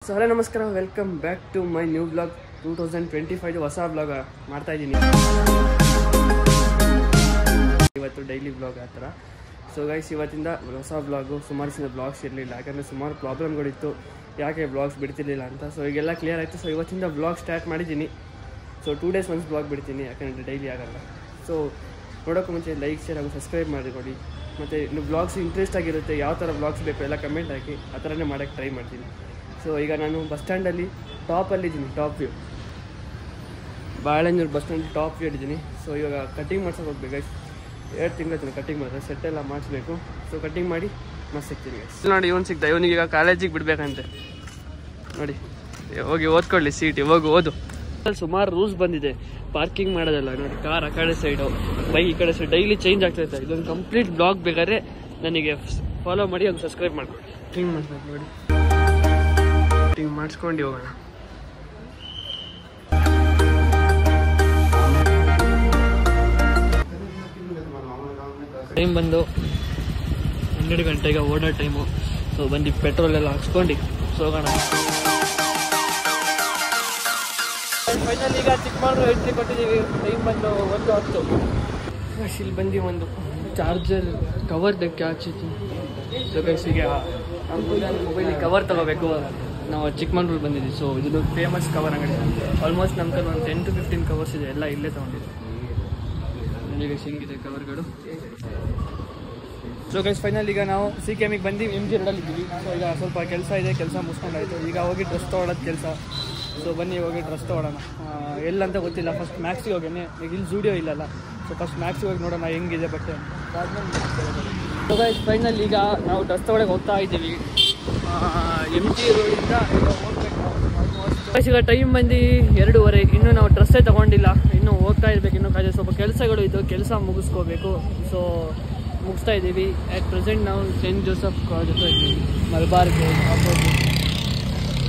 So hello ನಮಸ್ಕಾರ, welcome back to my new blog 2025 ಹೊಸ blog ಮಾಡ್ತಾ ಇದ್ದೀನಿ ಇವತ್ತು, ಡೈಲಿ ಬ್ಲಾಗ್ ಆ ಥರ. ಸೊ ಗೈಸ್, ಇವತ್ತಿಂದ ಹೊಸ ಬ್ಲಾಗು. ಸುಮಾರು ದಿನ ಬ್ಲಾಗ್ಸ್ ಇರಲಿಲ್ಲ, ಯಾಕಂದರೆ ಸುಮಾರು ಪ್ರಾಬ್ಲಮ್ಗಳಿತ್ತು, ಯಾಕೆ ಬ್ಲಾಗ್ಸ್ ಬಿಡ್ತಿರ್ಲಿಲ್ಲ ಅಂತ. ಸೊ ಈಗೆಲ್ಲ ಕ್ಲಿಯರ್ ಆಯಿತು. ಸೊ ಇವತ್ತಿಂದ ಬ್ಲಾಗ್ ಸ್ಟಾರ್ಟ್ ಮಾಡಿದ್ದೀನಿ. ಸೊ 2 days ಒನ್ಸ್ ಬ್ಲಾಗ್ ಬಿಡ್ತೀನಿ, ಯಾಕಂದರೆ ಡೈಲಿ ಆಗೋಲ್ಲ. ಸೊ ನೋಡೋಕ್ಕೂ ಮುಂಚೆ ಲೈಕ್, ಶೇರ್ ಹಾಗೂ ಸಬ್ಸ್ಕ್ರೈಬ್ ಮಾಡಿ. ಮತ್ತು ಇನ್ನು ಬ್ಲಾಗ್ಸ್ ಇಂಟ್ರೆಸ್ಟ್ ಆಗಿರುತ್ತೆ, ಯಾವ ಥರ ಬ್ಲಾಗ್ಸ್ ಬೇಕು ಎಲ್ಲ ಕಮೆಂಟ್ ಹಾಕಿ, ಆ ಥರನೇ ಮಾಡೋಕ್ಕೆ ಟ್ರೈ ಮಾಡ್ತೀನಿ. ಸೊ ಈಗ ನಾನು ಬಸ್ ಸ್ಟ್ಯಾಂಡಲ್ಲಿ ಟಾಪಲ್ಲಿದ್ದೀನಿ, top view, Balenur bus stand top view ಇದ್ದೀನಿ. ಸೊ ಇವಾಗ ಕಟಿಂಗ್ ಮಾಡ್ಸೋಕೆ ಹೋಗ್ಬೇಕು ಗೈಸ್. 2 ತಿಂಗಳು ಕಟಿಂಗ್ ಮಾಡಿದ್ರೆ ಸೆಟ್ಟೆಲ್ಲ ಮಾಡಿಸ್ಬೇಕು. ಸೊ ಕಟಿಂಗ್ ಮಾಡಿ ಮಸ್ತ್ ಸಿಗ್ತೀನಿ ಗೈಸ್. ನೋಡಿ, ಇವನು ಸಿಗ್ತಾ, ಇವನಿಗೆ ಈಗ ಕಾಲೇಜಿಗೆ ಬಿಡಬೇಕಂತೆ. ನೋಡಿ, ಹೋಗಿ ಓದ್ಕೊಳ್ಳಿ, ಸೀಟಿ ಹೋಗಿ ಓದು. ಸುಮಾರು ರೂಲ್ಸ್ ಬಂದಿದೆ ಪಾರ್ಕಿಂಗ್ ಮಾಡೋದಲ್ಲ. ನೋಡಿ, ಕಾರ್ ಆ ಕಡೆ ಸೈಡು, ಬೈಕ್ ಈ ಕಡೆ ಸೈಡ್, ಡೈಲಿ ಚೇಂಜ್ ಆಗ್ತಾಯಿತ್ತು. ಇದೊಂದು ಕಂಪ್ಲೀಟ್ ಬ್ಲಾಗ್ ಬೇಕಾದ್ರೆ ನನಗೆ ಫಾಲೋ ಮಾಡಿ, ಒಂದು ಸಬ್ಸ್ಕ್ರೈಬ್ ಮಾಡಿ. ಕಟಿಂಗ್ ಮಾಡಿಸ್ಬೇಕು ನೋಡಿ, ಕಟಿಂಗ್ ಮಾಡಿಸ್ಕೊಂಡು ಹೋಗೋಣ. ಟೈಮ್ ಬಂದು 12 ಗಂಟೆಗೆ ಓಡೋ ಟೈಮು. ಸೊ ಬಂದು ಪೆಟ್ರೋಲ್ ಎಲ್ಲ ಹಾಕ್ಸ್ಕೊಂಡು ಸೊ ಹೋಗೋಣ. ಫೈನಲ್ ಈಗ ಚಿಕ್ಕಮಗಳೂರು ಎಂಟ್ರಿ ಕೊಟ್ಟಿದ್ದೀವಿ. ಟೈಮ್ ಬಂದು 1:10. ಇಲ್ಲಿ ಬಂದು ಒಂದು ಚಾರ್ಜರ್ ಕವರ್ ದಕ್ಕೆ ಹಾಕ್ಸಿತ್ತು. ಸೊ ಗೈಸಿಗೆ ಮೊಬೈಲಿಗೆ ಕವರ್ ತೊಗೋಬೇಕು. ನಾವು ಚಿಕ್ಕಮಗಳೂರು ಬಂದಿದ್ದೀವಿ. ಸೊ ಇದು ಫೇಮಸ್ ಕವರ್ ಅಂಗಡಿ. ಆಲ್ಮೋಸ್ಟ್ ನಮ್ಮ ಕಡೆ ಒಂದು 10 to 15 ಕವರ್ಸ್ ಇದೆ, ಎಲ್ಲ ಇಲ್ಲೇ ತೊಗೊಂಡಿದ್ದೆ. ಈಗ ಹಿಂಗಿದೆ ಕವರ್ಗಳು. ಸೊ ಗೈಸ್, ಫೈನಲ್ ಈಗ ನಾವು CKMಗೆ ಬಂದು MG ರೋಡಲ್ಲಿ ಇದ್ದೀವಿ. ಸೊ ಈಗ ಸ್ವಲ್ಪ ಕೆಲಸ ಇದೆ, ಕೆಲಸ ಮುಗಿಸ್ಕೊಂಡಾಯ್ತು. ಈಗ ಹೋಗಿ ಡ್ರೆಸ್ ತೊಗೊಳೋದು ಕೆಲಸ. ಸೊ ಬನ್ನಿ ಹೋಗಿ ಡ್ರೆಸ್ ತೊಗೊಳೋಣ. ಎಲ್ಲಂತ ಗೊತ್ತಿಲ್ಲ, ಫಸ್ಟ್ ಮ್ಯಾಕ್ಸಿಗೆ ಹೋಗೇನೆ. ಈಗ ಇಲ್ಲಿ ಜೂಡಿಯೋ ಇಲ್ಲಲ್ಲ, ಸೊ ಫಸ್ಟ್ ಮ್ಯಾಕ್ಸಿಗೆ ಹೋಗಿ ನೋಡೋಣ ಹೆಂಗಿದೆ ಬಟ್ಟೆ. ಸೊ ಗೈಸ್, ಫೈನಲ್ ಈಗ ನಾವು ಡ್ರೆಸ್ ತೊಗೊಳಕ್ಕೆ ಹೋಗ್ತಾ ಇದ್ದೀವಿ. MG ರೋಡಿಂದ ಹೋಗ್ಬೇಕು ಆಲ್ಮೋಸ್ಟ್. ಈಗ ಟೈಮ್ ಬಂದು 2:30. ಇನ್ನೂ ನಾವು ಡ್ರೆಸ್ಸೇ ತೊಗೊಂಡಿಲ್ಲ, ಇನ್ನೂ ಹೋಗ್ತಾ ಇರ್ಬೇಕು. ಇನ್ನೂ ಕಾಲೇಜ್ ಸ್ವಲ್ಪ ಕೆಲಸಗಳು ಇದ್ದು, ಕೆಲಸ ಮುಗಿಸ್ಕೋಬೇಕು. ಸೊ ಮುಗಿಸ್ತಾ ಇದ್ದೀವಿ. ಆ್ಯಟ್ ಪ್ರೆಸೆಂಟ್ ನಾವು ಸೆಂಟ್ ಜೋಸೆಫ್ ಕಾಲೇಜ್ ಹತ್ರ ಇದ್ದೀವಿ, ಮಲಬಾರ್ಗೆ ಆಪೋಸಿಟ್.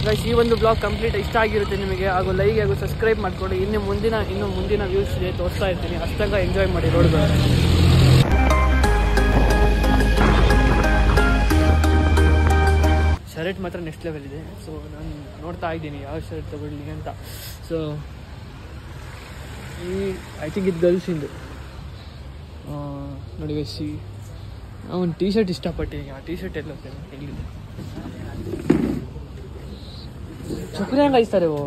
ಗೈಸ್, ಈ ಒಂದು ಬ್ಲಾಗ್ ಕಂಪ್ಲೀಟ್ ಇಷ್ಟ ಆಗಿರುತ್ತೆ ನಿಮಗೆ, ಹಾಗೂ ಲೈಕ್ ಹಾಗೂ ಸಬ್ಸ್ಕ್ರೈಬ್ ಮಾಡ್ಕೊಳ್ಳಿ. ಇನ್ನು ಮುಂದಿನ ವ್ಯೂಸ್ ಇದೆ, ತೋರಿಸ್ತಾ ಇರ್ತೀನಿ. ಅಷ್ಟಂಗ ಎಂಜಾಯ್ ಮಾಡಿ ರೋಡ್ಗಳು. ಶರ್ಟ್ ಮಾತ್ರ ನೆಕ್ಸ್ಟ್ ಲೆವೆಲ್ ಇದೆ. ಸೊ ನಾನು ನೋಡ್ತಾ ಇದ್ದೀನಿ ಯಾವ ಶರ್ಟ್ ತೊಗೊಳ್ಳಿ ಅಂತ. ಸೊ ಐ ಥಿಂಕ್ ಇದು ಗರ್ಲ್ಸಿಂದು. ನೋಡಿ ಗೈಸ್, ನಾವು ಒಂದು ಟೀ ಶರ್ಟ್ ಇಷ್ಟಪಟ್ಟಿದ್ದೀನಿ. ಆ ಟೀ ಶರ್ಟ್ ಎಲ್ಲ ಎಲ್ಲಿದೆ? छोकरे हैं गाइस सारे वो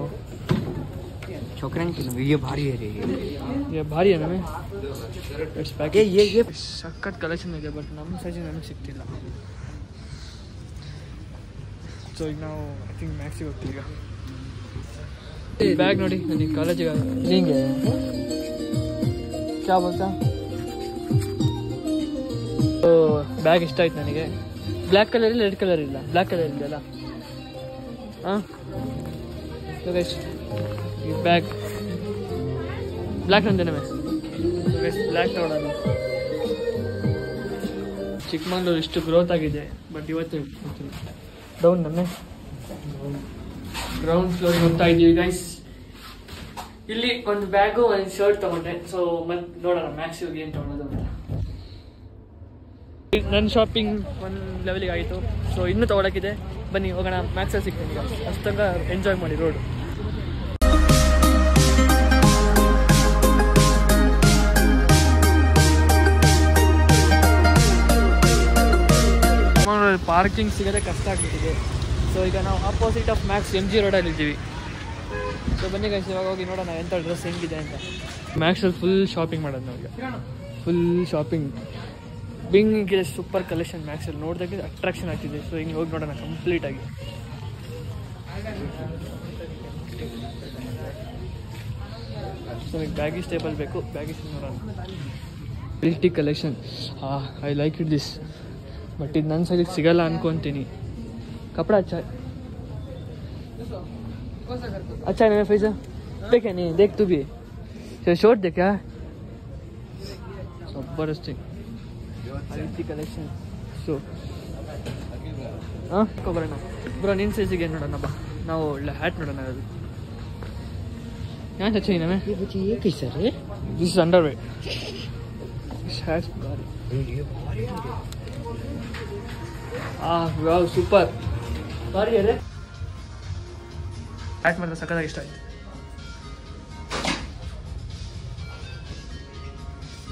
छोकरे ये भारी है रे, ये भारी है ना. It's pack. ये ಸಕ್ಕತ್ ಕಲೆಕ್ಷನ್ ಇದೆ, ಬಟ್ ನಮ್ಮ ಸೈಜ್ ನಮಗೆ ಸಿಗ್ತಿಲ್ಲ. ಸೊ ಈಗ ನಾವು ಐ ಥಿಂಕ್ ಮ್ಯಾಕ್ಸಿಗೆ ಹೋಗ್ತೀವಿ. ಈಗ ಬ್ಯಾಗ್ ನೋಡಿ, ನನಗೆ ಕಾಲೇಜಿಗೆ ಹಿಂಗೆ ಕ್ಯಾ ಬೋಲ್ತಾ. ಸೊ ಬ್ಯಾಗ್ ಇಷ್ಟ ಆಯ್ತು ನನಗೆ. ಬ್ಲ್ಯಾಕ್ ಕಲರ್ ಇಲ್ಲ, ರೆಡ್ ಕಲರ್ ಇಲ್ಲ, ಬ್ಲ್ಯಾಕ್ ಕಲರ್ ಇದೆಯಲ್ಲ. ಹಾಂ, ಈ ಬ್ಯಾಗ್ ಬ್ಲ್ಯಾಕ್ ಅಂದೇನೆ. ಬ್ಲ್ಯಾಕ್ ತಗೊಳ್ಳೋಣ. ಚಿಕ್ಕಮಗಳೂರು ಇಷ್ಟು ಗ್ರೋತ್ ಆಗಿದೆ, ಬಟ್ ಇವತ್ತು ಡೌನ್. ನನ್ನ ಗ್ರೌಂಡ್ ಫ್ಲೋರಿಗೆ ಹೋಗ್ತಾ ಇದ್ದೀವಿ ಗೈಸ್. ಇಲ್ಲಿ ಒಂದು ಬ್ಯಾಗು, ಒಂದು ಶರ್ಟ್ ತಗೊಂಡೆ. ಸೊ ಮತ್ತೆ ನೋಡೋಣ ಮ್ಯಾಕ್ಸಿಗೆ ಏನು ತಗೊಳ್ಳೋದು ಅಂತ. ನನ್ನ ಶಾಪಿಂಗ್ ಒಂದು ಲೆವೆಲಿಗೆ ಆಯಿತು. ಸೊ ಇನ್ನೂ ತೊಗೊಳಕ್ಕಿದೆ, ಬನ್ನಿ ಹೋಗೋಣ. ಮ್ಯಾಕ್ಸಲ್ಲಿ ಸಿಗ್ತೀನಿ. ಅಷ್ಟಂಗ ಎಂಜಾಯ್ ಮಾಡಿ ರೋಡ್. ಪಾರ್ಕಿಂಗ್ ಸಿಗೋದೇ ಕಷ್ಟ ಆಗ್ಬಿಟ್ಟಿದೆ. ಸೊ ಈಗ ನಾವು ಆಪೋಸಿಟ್ ಆಫ್ ಮ್ಯಾಕ್ಸ್ MG ರೋಡಲ್ಲಿ ಇದ್ದೀವಿ. ಸೊ ಬನ್ನಿ ಗೈಸ್, ಇವಾಗ ಹೋಗಿ ನೋಡೋಣ ಎಂಥ ಡ್ರೆಸ್ ಹೆಂಗಿದೆ ಅಂತ. ಮ್ಯಾಕ್ಸಲ್ಲಿ ಫುಲ್ ಶಾಪಿಂಗ್ ಮಾಡೋದು ನಾವು. ಫುಲ್ ಶಾಪಿಂಗ್ ಬಿಂಗ್ ಸೂಪರ್ ಕಲೆಕ್ಷನ್ ಮ್ಯಾಕ್ಸಲ್ಲಿ ನೋಡಿದಾಗೆ ಅಟ್ರಾಕ್ಷನ್ ಆಗ್ತಿದೆ. ಸೊ ಹಿಂಗೆ ಹೋಗಿ ನೋಡೋಣ ಕಂಪ್ಲೀಟಾಗಿ. ಸೊ ಈಗ ಬ್ಯಾಗಿ ಸ್ಟೇಬಲ್ ಬೇಕು, ಬ್ಯಾಗಿ ನೋಡೋಣ. Quality collection, I like it this. But ಇದು ನನ್ನ ಸೈಜಿಗೆ ಸಿಗಲ್ಲ ಅನ್ಕೊತೀನಿ. ಕಪड़ा अच्छा है ना फैजा? देखे नहीं, देख तू भी शॉर्ट देखा. जबरदस्त क्वालिटी कलेक्शन. ಸೊ ಹಾಂ ಬರೋಣ ಬ್ರೋ, ನಿನ್ನ ಸೈಜಿಗೆ ಏನು ನೋಡೋಣ ಬಾ. ನಾವು ಒಳ್ಳೆ ಹ್ಯಾಟ್ ನೋಡೋಣ. ಅದು ಯಾಕೆ चाहिए ना? ये कैसा रे? This is underwear. शर्ट भारी. वाह सुपर भारी है रे. ಪ್ಯಾಟ್ ಮಾತ್ರ ಸಕ್ಕತ್ತಾಗಿ ಇಷ್ಟ ಆಯ್ತು.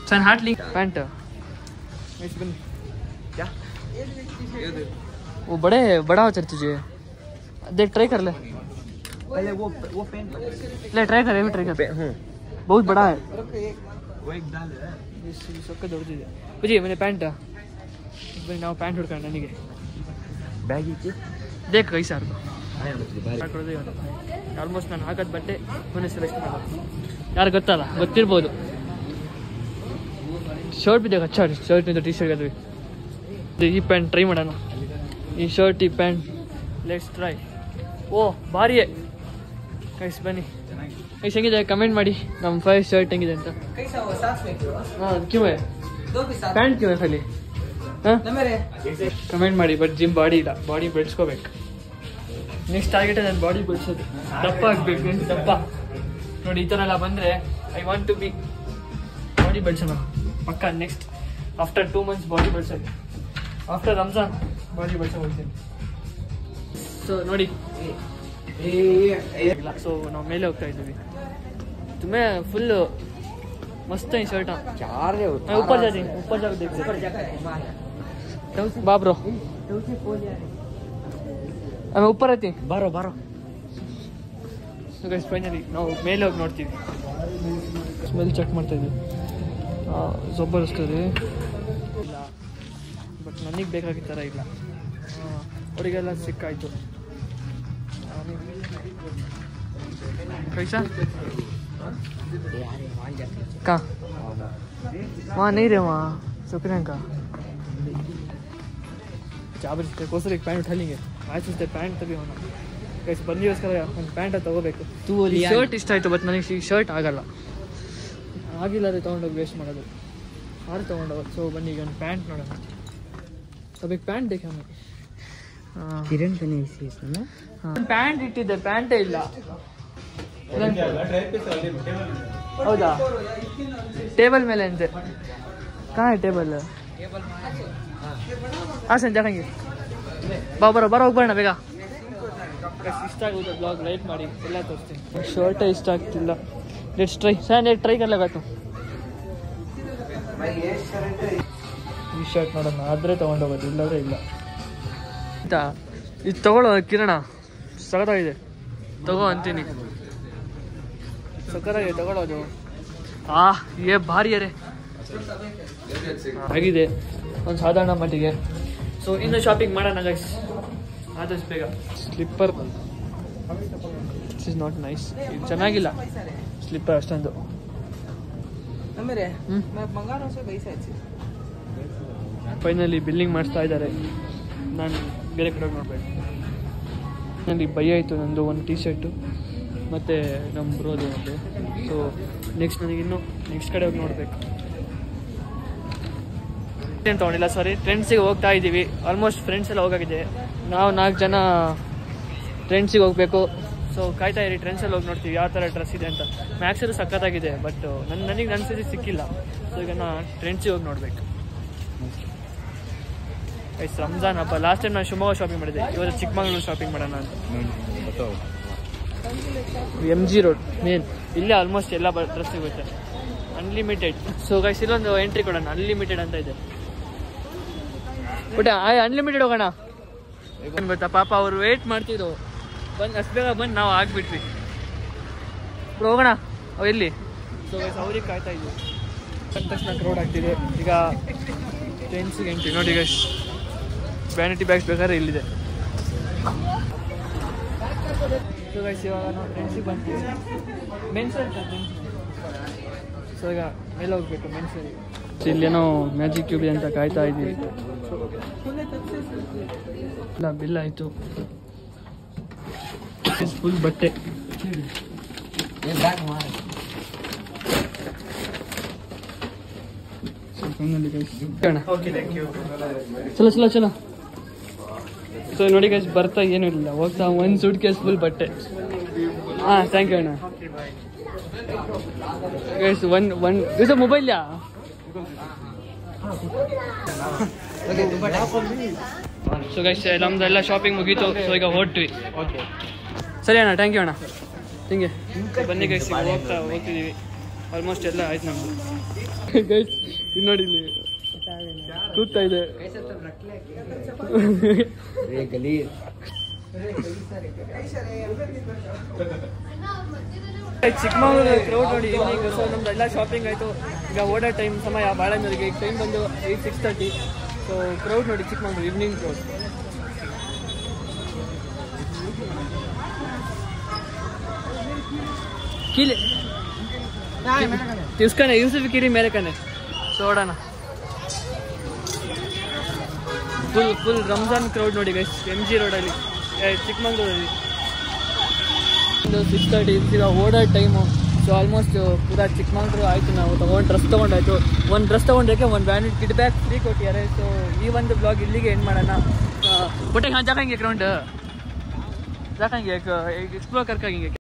ಸನ್ हार्ट लिंक पैंट बनी क्या वो बड़ा हो तुझे देख ट्राई कर ले पहले वो पेन ले ट्राई कर ट्राई कर बहुत बड़ा है वो एक डाल सबका दौड़ती है बुझी मैंने पैंट बनी ನಾವು ಪ್ಯಾಂಟ್ ಹುಡ್ಕೊಂಡು ನನಗೆ ಬ್ಯಾಗ್ ಇತ್ತು ದೇख कैसा ಆಲ್ಮೋಸ್ಟ್ ನಾನು ಹಾಕೋದು ಬಟ್ಟೆ ಮನೆ ಸೆಲೆಕ್ಟ್ ಮಾಡೋದು ಯಾರು ಗೊತ್ತಲ್ಲ ಗೊತ್ತಿರ್ಬೋದು. ಶರ್ಟ್ भी देख अच्छा शर्ट नहीं तो टी शर्ट का ಈ ಪ್ಯಾಂಟ್ ಟ್ರೈ ಮಾಡೋಣ. ಈ ಶರ್ಟ್ ಈ ಪ್ಯಾಂಟ್ ಲೆಟ್ಸ್ ಟ್ರೈ. ಓ ಭಾರಿ ಕೈಸ್ ಬನ್ನಿ ಕೈಸ್ ಹೆಂಗಿದೆ ಕಮೆಂಟ್ ಮಾಡಿ ನಮ್ಮ ಫೈವ್ ಶರ್ಟ್ ಹೆಂಗಿದೆ ಅಂತ. ಹಾಂ ಕ್ಯೂ ಹೈ ಪ್ಯಾಂಟ್ ಕ್ಯೂ ಹೈ ಖಾಲಿ ಹಾಂ ಕಮೆಂಟ್ ಮಾಡಿ. ಬಟ್ ಜಿಮ್ ಬಾಡಿ ಇಲ್ಲ, ಬಾಡಿ ಬೆಳೆಸ್ಕೋಬೇಕು. ನೆಕ್ಸ್ಟ್ ಟಾರ್ಗೆಟ್ ನನ್ನ ಬಾಡಿ ಬೆಳೆಸೋದು, ದಪ್ಪ ಆಗಬೇಕು ಅಂತ. ದಪ್ಪ ನೋಡಿ ಈ ಥರ ಎಲ್ಲ ಬಂದರೆ I want to be body ಬೆಳೆಸೋಣ ಪಕ್ಕ. ನೆಕ್ಸ್ಟ್ ಆಫ್ಟರ್ 2 months ಬಾಡಿ ಬೆಳೆಸೋದು, ಆಫ್ಟರ್ ರಂಜಾನ್ ಬಾಡಿ ಬೆಳೆಸೋ ಹೋಗ್ತೀನಿ. ಸೊ ನೋಡಿ ಇಲ್ಲ, ಸೊ ನಾವು ಮೇಲೆ ಹೋಗ್ತಾ ಇದ್ದೀವಿ. तुम्हें फुल मस्त है शर्ट. मैं ऊपर जाती बाबरो मैं ऊपर रहती ಬಾರೋ ಫೈನಲಿ ನಾವು ಮೇಲೆ ಹೋಗಿ ನೋಡ್ತೀವಿ. ಸ್ಮೆಲ್ ಚೆಕ್ ಮಾಡ್ತಾ ಇದ್ವಿ. ಜಬರ್ದಸ್ತಿದೆ ಇಲ್ಲ, ಬಟ್ ನನಗೆ ಬೇಕಾಗಿದ್ದ ಥರ ಇಲ್ಲ. ಅವರಿಗೆಲ್ಲ ಸಿಕ್ಕಾಯಿತು. कैसा कहाँ वहाँ नहीं रहे, वहाँ शुक्रिया का चाबर कोसर एक पैंट उठा लेंगे. आज उससे पैंट तभी होना कैसे बंदी उसका ಒಂದು ಪ್ಯಾಂಟ್ ತಗೋಬೇಕು. ಈ ಶರ್ಟ್ ಇಷ್ಟ ಆಯಿತು, ಬಟ್ ನನಗೆ ಈ ಶರ್ಟ್ ಆಗಲ್ಲ. ಆಗಿಲ್ಲ ರೀ ತೊಗೊಂಡೋಗಿ ವೇಸ್ಟ್ ಮಾಡೋದು, ಆರು ತೊಗೊಂಡೋಗೋದು. ಸೊ ಬನ್ನಿ ಈಗ ಒಂದು ಪ್ಯಾಂಟ್ ನೋಡೋಣ. अब एक पैंट देखा मैं किरण का नहीं सी इसमें ಪ್ಯಾಂಟ್ ಇಟ್ಟಿದ್ದೆ, ಪ್ಯಾಂಟೇ ಇಲ್ಲ. ಹೌದಾ ಟೇಬಲ್ ಮೇಲೆ ಅಂತೆ. ಕहाँ है टेबल? ಹಾಂ ಸಂಜೆ ಹಾಕಂಗೆ ಬರೋ ಹೋಗ್ಬರೋಣ ಬೇಗ. ಇಷ್ಟ ಆಗುತ್ತೆ ಬ್ಲಾಗ್ ಲೈಕ್ ಮಾಡಿ, ಎಲ್ಲ ತೋರಿಸ್ತೀನಿ. ಶರ್ಟೇ ಇಷ್ಟ ಆಗ್ತಿಲ್ಲ. ಲೆಟ್ಸ್ ಟ್ರೈ ಸರ್, ಟ್ರೈ ಕರ್ಲಾಗತ್ತು. ಈ ಶರ್ಟ್ ನೋಡೋಣ, ಆದರೆ ತೊಗೊಂಡೋಗೋದು, ಇಲ್ಲಾಂದರೆ ಇಲ್ಲ. ಆಯಿತಾ, ಇದು ತೊಗೊಳ್ಳೋ ಕಿರಣ, ಸಖತ್ತಾಗಿದೆ, ತಗೋ ಅಂತೀನಿ. ಸಖತ್ತಾಗಿದೆ ತಗೊಳ್ಳೋದು. ಏ ಭಾರಿ ಅರೆ ಆಗಿದೆ ಒಂದು ಸಾಧಾರಣ ಮಟ್ಟಿಗೆ. ಸೊ ಇನ್ನು ಶಾಪಿಂಗ್ ಮಾಡೋಣ ಗೈಸ್ ಆದಷ್ಟು ಬೇಗ. Slipper this is not nice, ಇದು ಚೆನ್ನಾಗಿಲ್ಲ ಸ್ಲಿಪ್ಪರ್ ಅಷ್ಟೊಂದು. ಫೈನಲಿ ಬಿಲ್ಲಿಂಗ್ ಮಾಡಿಸ್ತಾ ಇದ್ದಾರೆ. ನಾನು ಬೇರೆ ಕಡೆ ನೋಡ್ಬೇಕು. ಅಲ್ಲಿ ಬೈ ಆಯಿತು ನಂದು ಒಂದು ಟೀ ಶರ್ಟು ಮತ್ತು ನಮ್ಮ ಬ್ರೋದು ಒಂದು. ಸೊ ನೆಕ್ಸ್ಟ್ ನನಗಿನ್ನು ನೆಕ್ಸ್ಟ್ ಕಡೆ ಹೋಗಿ ನೋಡಬೇಕು. ಏನು ತೊಗೊಂಡಿಲ್ಲ, ಸಾರಿ, ಟ್ರೆಂಡ್ಸಿಗೆ ಹೋಗ್ತಾ ಇದ್ದೀವಿ. ಆಲ್ಮೋಸ್ಟ್ ಫ್ರೆಂಡ್ಸ್ ಎಲ್ಲ ಹೋಗಾಗಿದೆ. ನಾವು 4 ಜನ ಟ್ರೆಂಡ್ಸಿಗೆ ಹೋಗಬೇಕು. ಸೊ ಕಾಯ್ತಾ ಇರಿ, ಟ್ರೆಂಡ್ಸಲ್ಲಿ ಹೋಗಿ ನೋಡ್ತೀವಿ ಯಾವ ಥರ ಡ್ರೆಸ್ ಇದೆ ಅಂತ. ಮ್ಯಾಕ್ಸಲ್ಲಿ ಸಖತ್ತಾಗಿದೆ, ಬಟ್ ನನಗೆ ನನ್ನ ಸರಿ ಸಿಕ್ಕಿಲ್ಲ. ಸೊ ಈಗ ನಾನು ಟ್ರೆಂಡ್ಸಿಗೆ ಹೋಗಿ ನೋಡಬೇಕು. ಐಸ್ ರಂಜಾನ್ ಹಬ್ಬ. ಲಾಸ್ಟ್ ಟೈಮ್ ನಾನು ಶಿವಮೊಗ್ಗ ಶಾಪಿಂಗ್ ಮಾಡಿದ್ದೆ, ಇವತ್ತು ಚಿಕ್ಕಮಗಳೂರು ಶಾಪಿಂಗ್ ಮಾಡೋಣ ಅಂತ. MG ರೋಡ್ ಮೇನ್, ಇಲ್ಲೇ ಆಲ್ಮೋಸ್ಟ್ ಎಲ್ಲ ಡ್ರೆಸ್ ಸಿಗುತ್ತೆ, ಅನ್ಲಿಮಿಟೆಡ್. ಸೊ ಗೈಸ್ ಇಲ್ಲೊಂದು ಎಂಟ್ರಿ ಕೊಡೋಣ, ಅನ್ಲಿಮಿಟೆಡ್ ಅಂತ ಇದೆ. ಬಟ್ ಅನ್ಲಿಮಿಟೆಡ್ ಹೋಗೋಣ ಗೊತ್ತಾ, ಪಾಪ ಅವ್ರು ವೇಟ್ ಮಾಡ್ತಿದ್ರು, ಬಂದು ಅಷ್ಟು ಬೇಗ ಬಂದು ನಾವು ಆಗ್ಬಿಟ್ವಿ. ಹೋಗೋಣ ಅವು ಎಲ್ಲಿ. ಸೊ ಗೈಸ್ ಅವ್ರಿಗೆ ಕಾಯ್ತಾ ಇದ್ವಿ. ಬಂದ ತಕ್ಷಣ ಕ್ರೌಡ್ ಆಗ್ತಿದೆ. ಈಗ ಟ್ರೆಂಡ್ಸಿಗೆ ಎಂಟ್ರಿ ನೋಡಿ ಗೈಸ್. ವ್ಯಾನಿಟಿ ಬ್ಯಾಗ್ಸ್ ಬೇಕಾದ್ರೆ ಇಲ್ಲಿದೆ. ಸೊ ಗೈಸ್ ಇವಾಗ ನಾವು ಟ್ರೆಂಡ್ಸಿಗೆ ಬಂತೀವಿ. ಮೆನ್ಸಲ್ಲಿ ಸೊ ಈಗ ಮೇಲೆ ಹೋಗ್ಬೇಕು ಮೆನ್ಸಲ್ಲಿ. ಇಲ್ಲೇನೋ ಮ್ಯಾಜಿಕ್ ಕ್ಯೂಬ್ ಅಂತ ಕಾಯ್ತಾ ಇದ್ದೀವಿ. ಇಲ್ಲ ಬಿಲ್ ಆಯಿತು, ಫುಲ್ ಬಟ್ಟೆ. ಚಲೋ. ಸೊ ನೋಡಿ ಗೈಸ್, ಬರ್ತಾ ಏನೂ ಇಲ್ಲ, ಹೋಗ್ತಾ ಒಂದು ಸೂಟ್ ಕೇಸ್ ಫುಲ್ ಬಟ್ಟೆ. ಹಾಂ ಥ್ಯಾಂಕ್ ಯು ಅಣ್ಣ. ಗೈಸ್ ಒನ್ ಇದು ಮೊಬೈಲ್ ಯಾ ಸೊ ಗೈಸ್ ನಮ್ದೆಲ್ಲ ಶಾಪಿಂಗ್ ಮುಗೀತು. ಸೊ ಈಗ ಹೊರಟ್ವಿ. ಓಕೆ ಸರಿ ಅಣ್ಣ, ಥ್ಯಾಂಕ್ ಯು ಅಣ್ಣ. ಹಿಂಗೆ ಬನ್ನಿ ಗೈಸ್, ಈಗ ಹೋಗ್ತಿದ್ದೀವಿ. ಆಲ್ಮೋಸ್ಟ್ ಎಲ್ಲ ಆಯ್ತು ನಮ್ಮದು. ಗೈಸ್ ಇದು ನೋಡಿ, ಇಲ್ಲಿ ಕೂಗ್ತಾ ಇದೆ. ಚಿಕ್ಕಮಗಳೂರು ಕ್ರೌಡ್ ನೋಡಿ ಈವ್ನಿಂಗ್. ಸೊ ನಮ್ದು ಎಲ್ಲ ಶಾಪಿಂಗ್ ಆಯಿತು. ಈಗ ಓಡೋ ಟೈಮ್ ಸಮಯ ಬಾಳೆನವರಿಗೆ. ಈಗ ಟೈಮ್ ಬಂದು 6:30. ಸೊ ಕ್ರೌಡ್ ನೋಡಿ ಚಿಕ್ಕಮಗಳೂರು ಈವ್ನಿಂಗ್ ಕ್ರೌಡ್. ಕೀಲಿ ತಿಸ್ಕಣೆ ಯೂಸುಫ್ ಕಿರಿ ಮೇಲೆ ಕಣೆ. ಸೊ ಓಡೋಣ. ಫುಲ್ ರಂಜಾನ್ ಕ್ರೌಡ್ ನೋಡಿ ಗೈಸ್ MG ರೋಡಲ್ಲಿ, ಚಿಕ್ಕಮಗಳೂರಲ್ಲಿ. 6:30 ಈಗ ಓಡೋ ಟೈಮು. ಸೊ ಆಲ್ಮೋಸ್ಟ್ ಪೂರಾ ಚಿಕ್ಕಮಗಳೂರು ಆಯಿತು. ನಾವು ಡ್ರೆಸ್ ತೊಗೊಂಡಾಯ್ತು. ಒಂದು ಡ್ರೆಸ್ ತೊಗೊಂಡಕ್ಕೆ ಒಂದು ವ್ಯಾನಿಟ್ ಕಿಟ್ ಬ್ಯಾಗ್ ಫ್ರೀ ಕೊಟ್ಟಿದ್ದಾರೆ. ಸೊ ಈ ಒಂದು ಬ್ಲಾಗ್ ಇಲ್ಲಿಗೆ ಎಂಡ್ ಮಾಡೋಣ. ಬಟ್ ಹಾಂ ಜಾಕಂಗೆ ಗ್ರೌಂಡ್ ಜಾಕಂಗೆ ಎಕ್ಸ್ಪ್ಲೋರ್ ಕರ್ಕಾಗಿಂಗೆ